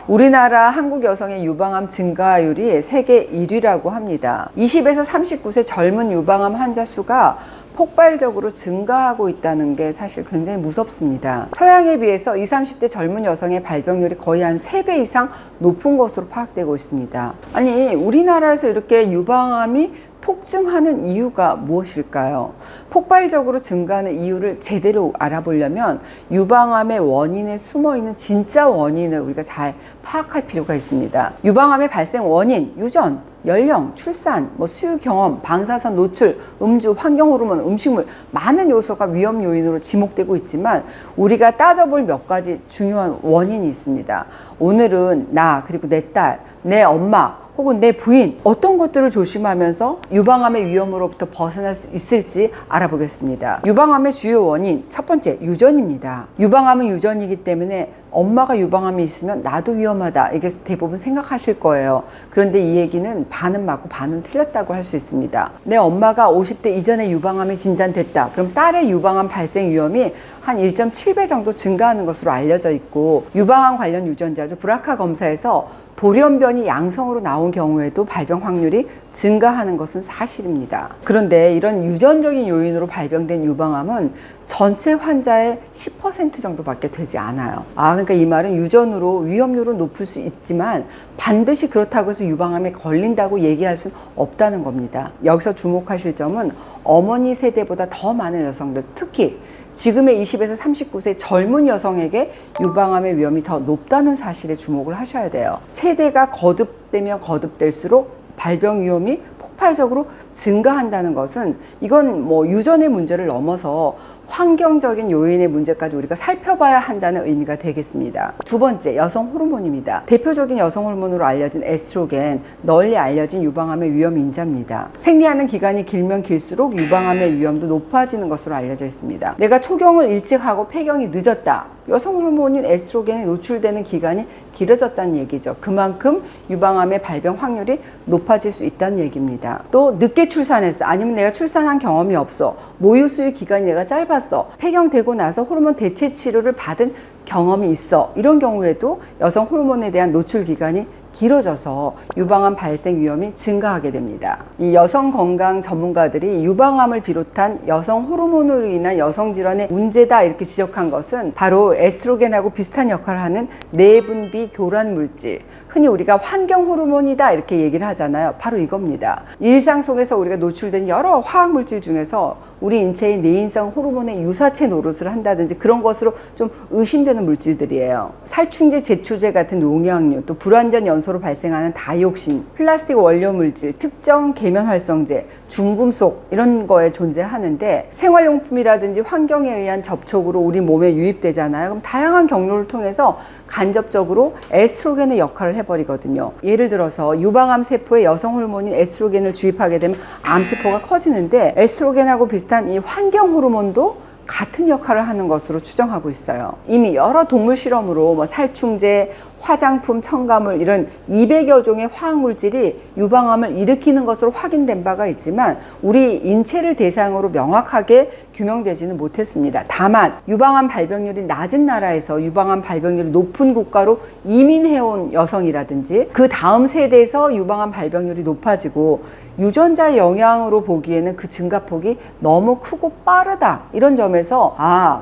우리나라 한국 여성의 유방암 증가율이 세계 1위라고 합니다. 20에서 39세 젊은 유방암 환자 수가 폭발적으로 증가하고 있다는 게 사실 굉장히 무섭습니다. 서양에 비해서 20, 30대 젊은 여성의 발병률이 거의 한 3배 이상 높은 것으로 파악되고 있습니다. 아니, 우리나라에서 이렇게 유방암이 폭증하는 이유가 무엇일까요? 폭발적으로 증가하는 이유를 제대로 알아보려면 유방암의 원인에 숨어있는 진짜 원인을 우리가 잘 파악할 필요가 있습니다. 유방암의 발생 원인, 유전, 연령, 출산, 수유 경험, 방사선 노출, 음주, 환경호르몬, 음식물, 많은 요소가 위험 요인으로 지목되고 있지만 우리가 따져볼 몇 가지 중요한 원인이 있습니다. 오늘은 나, 그리고 내 딸, 내 엄마, 혹은 내 부인, 어떤 것들을 조심하면서 유방암의 위험으로부터 벗어날 수 있을지 알아보겠습니다. 유방암의 주요 원인, 첫 번째, 유전입니다. 유방암은 유전이기 때문에 엄마가 유방암이 있으면 나도 위험하다, 이게 대부분 생각하실 거예요. 그런데 이 얘기는 반은 맞고 반은 틀렸다고 할 수 있습니다. 내 엄마가 50대 이전에 유방암이 진단됐다, 그럼 딸의 유방암 발생 위험이 한 1.7배 정도 증가하는 것으로 알려져 있고, 유방암 관련 유전자죠, 브라카 검사에서 돌연변이 양성으로 나온 경우에도 발병 확률이 증가하는 것은 사실입니다. 그런데 이런 유전적인 요인으로 발병된 유방암은 전체 환자의 10% 정도밖에 되지 않아요. 그러니까 이 말은 유전으로 위험률은 높을 수 있지만 반드시 그렇다고 해서 유방암에 걸린다고 얘기할 수는 없다는 겁니다. 여기서 주목하실 점은 어머니 세대보다 더 많은 여성들, 특히 지금의 20에서 39세 젊은 여성에게 유방암의 위험이 더 높다는 사실에 주목을 하셔야 돼요. 세대가 거듭되면 거듭될수록 발병 위험이 폭발적으로 증가한다는 것은 이건 유전의 문제를 넘어서 환경적인 요인의 문제까지 우리가 살펴봐야 한다는 의미가 되겠습니다. 두 번째, 여성 호르몬입니다. 대표적인 여성 호르몬으로 알려진 에스트로겐, 널리 알려진 유방암의 위험 인자입니다. 생리하는 기간이 길면 길수록 유방암의 위험도 높아지는 것으로 알려져 있습니다. 내가 초경을 일찍 하고 폐경이 늦었다, 여성 호르몬인 에스트로겐에 노출되는 기간이 길어졌다는 얘기죠. 그만큼 유방암의 발병 확률이 높아질 수 있다는 얘기입니다. 또 늦게 출산했어, 아니면 내가 출산한 경험이 없어, 모유 수유 기간이 내가 짧았어, 폐경되고 나서 호르몬 대체 치료를 받은 경험이 있어, 이런 경우에도 여성 호르몬에 대한 노출 기간이 길어져서 유방암 발생 위험이 증가하게 됩니다. 이 여성 건강 전문가들이 유방암을 비롯한 여성 호르몬으로 인한 여성 질환의 문제다 이렇게 지적한 것은 바로 에스트로겐하고 비슷한 역할을 하는 내분비 교란 물질, 흔히 우리가 환경 호르몬이다 이렇게 얘기를 하잖아요. 바로 이겁니다. 일상 속에서 우리가 노출된 여러 화학 물질 중에서 우리 인체의 내인성 호르몬의 유사체 노릇을 한다든지 그런 것으로 좀 의심되는 물질들이에요. 살충제, 제초제 같은 농약류, 또 불완전 연소로 발생하는 다이옥신, 플라스틱 원료 물질, 특정 계면 활성제, 중금속, 이런 거에 존재하는데 생활용품이라든지 환경에 의한 접촉으로 우리 몸에 유입되잖아요. 그럼 다양한 경로를 통해서 간접적으로 에스트로겐의 역할을 해버리거든요. 예를 들어서 유방암 세포에 여성 호르몬인 에스트로겐을 주입하게 되면 암세포가 커지는데, 에스트로겐하고 비슷한 이 환경 호르몬도 같은 역할을 하는 것으로 추정하고 있어요. 이미 여러 동물 실험으로 살충제, 화장품, 첨가물 이런 200여 종의 화학물질이 유방암을 일으키는 것으로 확인된 바가 있지만 우리 인체를 대상으로 명확하게 규명되지는 못했습니다. 다만 유방암 발병률이 낮은 나라에서 유방암 발병률이 높은 국가로 이민해온 여성이라든지 그 다음 세대에서 유방암 발병률이 높아지고 유전자 영향으로 보기에는 그 증가폭이 너무 크고 빠르다, 이런 점에서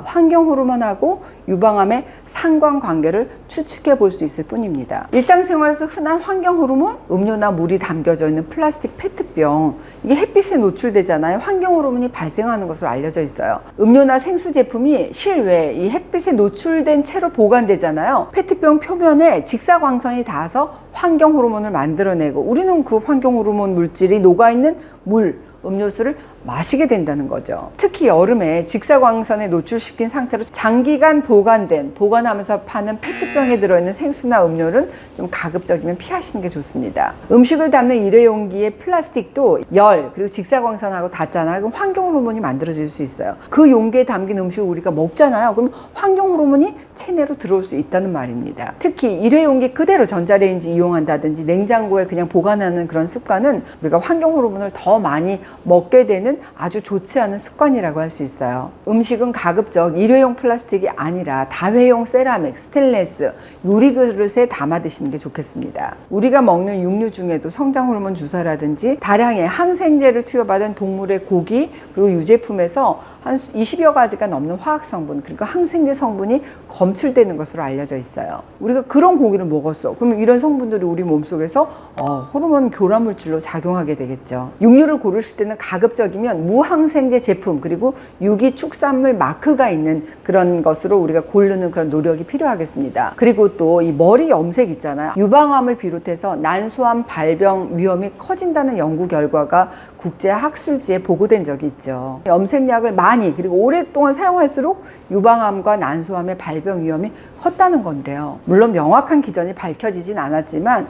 환경 호르몬하고 유방암의 상관관계를 추측해 볼 수 있을 뿐입니다. 일상생활에서 흔한 환경 호르몬, 음료나 물이 담겨져 있는 플라스틱 페트병, 이게 햇빛에 노출되잖아요. 환경 호르몬이 발생하는 것으로 알려져 있어요. 음료나 생수 제품이 실외에 이 햇빛에 노출된 채로 보관되잖아요. 페트병 표면에 직사광선이 닿아서 환경 호르몬을 만들어내고 우리는 그 환경 호르몬 물질이 녹아있는 물, 음료수를 마시게 된다는 거죠. 특히 여름에 직사광선에 노출시킨 상태로 장기간 보관하면서 파는 페트병에 들어있는 생수나 음료는 좀 가급적이면 피하시는 게 좋습니다. 음식을 담는 일회용기의 플라스틱도 열, 그리고 직사광선하고 닿잖아요. 그럼 환경 호르몬이 만들어질 수 있어요. 그 용기에 담긴 음식을 우리가 먹잖아요. 그럼 환경 호르몬이 체내로 들어올 수 있다는 말입니다. 특히 일회용기 그대로 전자레인지 이용한다든지 냉장고에 그냥 보관하는 그런 습관은 우리가 환경 호르몬을 더 많이 먹게 되는 건강에는 아주 좋지 않은 습관이라고 할 수 있어요. 음식은 가급적 일회용 플라스틱이 아니라 다회용 세라믹, 스테인리스, 요리 그릇에 담아 드시는 게 좋겠습니다. 우리가 먹는 육류 중에도 성장 호르몬 주사라든지 다량의 항생제를 투여받은 동물의 고기 그리고 유제품에서 한 20여 가지가 넘는 화학 성분 그리고 항생제 성분이 검출되는 것으로 알려져 있어요. 우리가 그런 고기를 먹었어. 그러면 이런 성분들이 우리 몸속에서 호르몬 교란 물질로 작용하게 되겠죠. 육류를 고르실 때는 가급적이면 무항생제 제품 그리고 유기 축산물 마크가 있는 그런 것으로 우리가 고르는 그런 노력이 필요하겠습니다. 그리고 또 이 머리 염색 있잖아요. 유방암을 비롯해서 난소암 발병 위험이 커진다는 연구 결과가 국제학술지에 보고된 적이 있죠. 염색약을 많이 그리고 오랫동안 사용할수록 유방암과 난소암의 발병 위험이 컸다는 건데요. 물론 명확한 기전이 밝혀지진 않았지만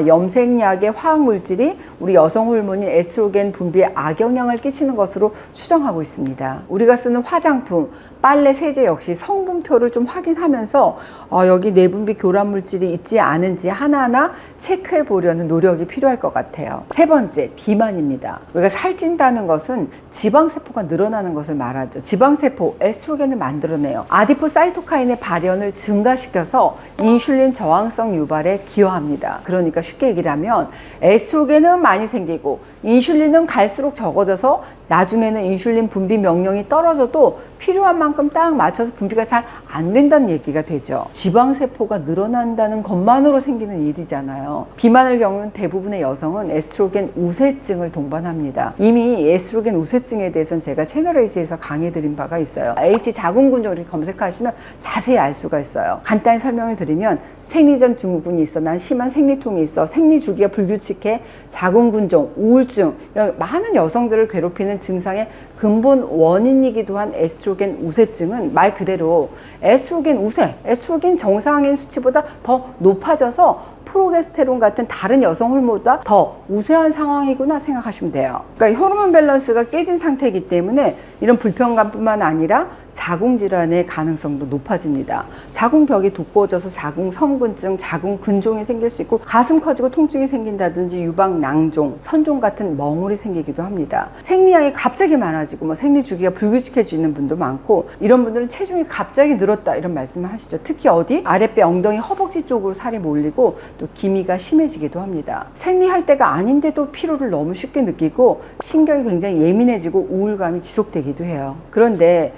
염색약의 화학물질이 우리 여성 호르몬인 에스트로겐 분비에 악영향을 끼치는 것으로 추정하고 있습니다. 우리가 쓰는 화장품, 빨래, 세제 역시 성분표를 좀 확인하면서 여기 내분비 교란 물질이 있지 않은지 하나하나 체크해 보려는 노력이 필요할 것 같아요. 세 번째, 비만입니다. 우리가 살찐다는 것은 지방세포가 늘어나는 것을 말하죠. 지방세포, 에스트로겐을 만들어내요. 아디포사이토카인의 발현을 증가시켜서 인슐린 저항성 유발에 기여합니다. 그러니까 쉽게 얘기를 하면 에스트로겐은 많이 생기고 인슐린은 갈수록 적어져서 나중에는 인슐린 분비 명령이 떨어져도 필요한 만큼 딱 맞춰서 분비가 잘 안 된다는 얘기가 되죠. 지방세포가 늘어난다는 것만으로 생기는 일이잖아요. 비만을 겪는 대부분의 여성은 에스트로겐 우세증을 동반합니다. 이미 에스트로겐 우세증에 대해서는 제가 채널H에서 강의 드린 바가 있어요. H 자궁근종 이렇게 검색하시면 자세히 알 수가 있어요. 간단히 설명을 드리면 생리전 증후군이 있어, 난 심한 생리통이 있어, 생리주기가 불규칙해, 자궁근종, 우울증 이런 많은 여성들을 괴롭히는 증상의 근본 원인이기도 한 에스트로겐 우세증은 말 그대로 에스트로겐 우세, 에스트로겐 정상인 수치보다 더 높아져서 프로게스테론 같은 다른 여성 호르몬보다 더 우세한 상황이구나 생각하시면 돼요. 그러니까 호르몬 밸런스가 깨진 상태이기 때문에 이런 불편감뿐만 아니라 자궁 질환의 가능성도 높아집니다. 자궁벽이 두꺼워져서 자궁 성근증, 자궁 근종이 생길 수 있고 가슴 커지고 통증이 생긴다든지 유방 낭종, 선종 같은 멍울이 생기기도 합니다. 생리량이 갑자기 많아지고 생리 주기가 불규칙해지는 분도 많고 이런 분들은 체중이 갑자기 늘었다 이런 말씀을 하시죠. 특히 어디? 아랫배, 엉덩이, 허벅지 쪽으로 살이 몰리고 또 기미가 심해지기도 합니다. 생리할 때가 아닌데도 피로를 너무 쉽게 느끼고 신경이 굉장히 예민해지고 우울감이 지속되기도 해요. 그런데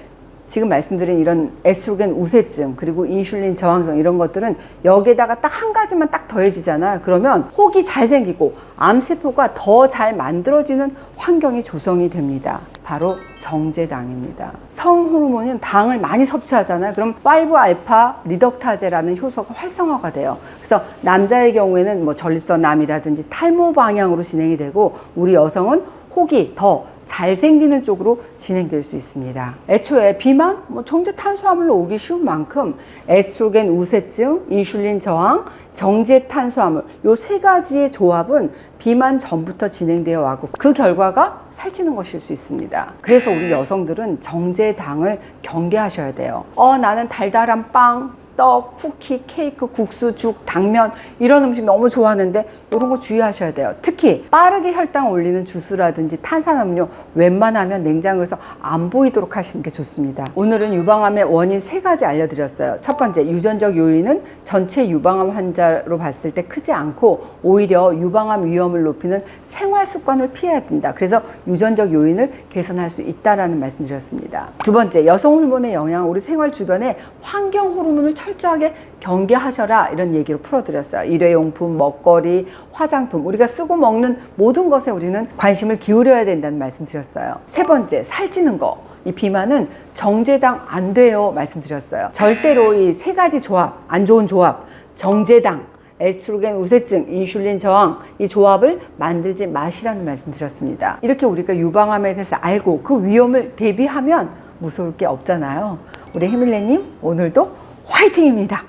지금 말씀드린 이런 에스트로겐 우세증 그리고 인슐린 저항성 이런 것들은 여기에다가 딱 한 가지만 딱 더해지잖아요. 그러면 혹이 잘 생기고 암세포가 더 잘 만들어지는 환경이 조성이 됩니다. 바로 정제당입니다. 성호르몬은 당을 많이 섭취하잖아요. 그럼 5알파 리덕타제라는 효소가 활성화가 돼요. 그래서 남자의 경우에는 전립선암이라든지 탈모 방향으로 진행이 되고 우리 여성은 혹이 더 잘생기는 쪽으로 진행될 수 있습니다. 애초에 비만, 정제 탄수화물로 오기 쉬운 만큼 에스트로겐 우세증, 인슐린 저항, 정제 탄수화물 요 세 가지의 조합은 비만 전부터 진행되어 왔고 그 결과가 살찌는 것일 수 있습니다. 그래서 우리 여성들은 정제당을 경계하셔야 돼요. 나는 달달한 빵, 떡, 쿠키, 케이크, 국수, 죽, 당면 이런 음식 너무 좋아하는데 이런 거 주의하셔야 돼요. 특히 빠르게 혈당 올리는 주스라든지 탄산음료 웬만하면 냉장고에서 안 보이도록 하시는 게 좋습니다. 오늘은 유방암의 원인 3가지 알려드렸어요. 첫 번째, 유전적 요인은 전체 유방암 환자로 봤을 때 크지 않고 오히려 유방암 위험을 높이는 생활 습관을 피해야 된다. 그래서 유전적 요인을 개선할 수 있다라는 말씀드렸습니다. 두 번째, 여성 호르몬의 영향, 우리 생활 주변에 환경 호르몬을 철저하게 경계하셔라 이런 얘기로 풀어드렸어요. 일회용품, 먹거리, 화장품 우리가 쓰고 먹는 모든 것에 우리는 관심을 기울여야 된다는 말씀 드렸어요. 세 번째, 살찌는 거. 이 비만은 정제당 안 돼요 말씀드렸어요. 절대로 이 3가지 조합, 안 좋은 조합, 정제당, 에스트로겐 우세증, 인슐린 저항 이 조합을 만들지 마시라는 말씀 드렸습니다. 이렇게 우리가 유방암에 대해서 알고 그 위험을 대비하면 무서울 게 없잖아요. 우리 해밀레님 오늘도 화이팅입니다.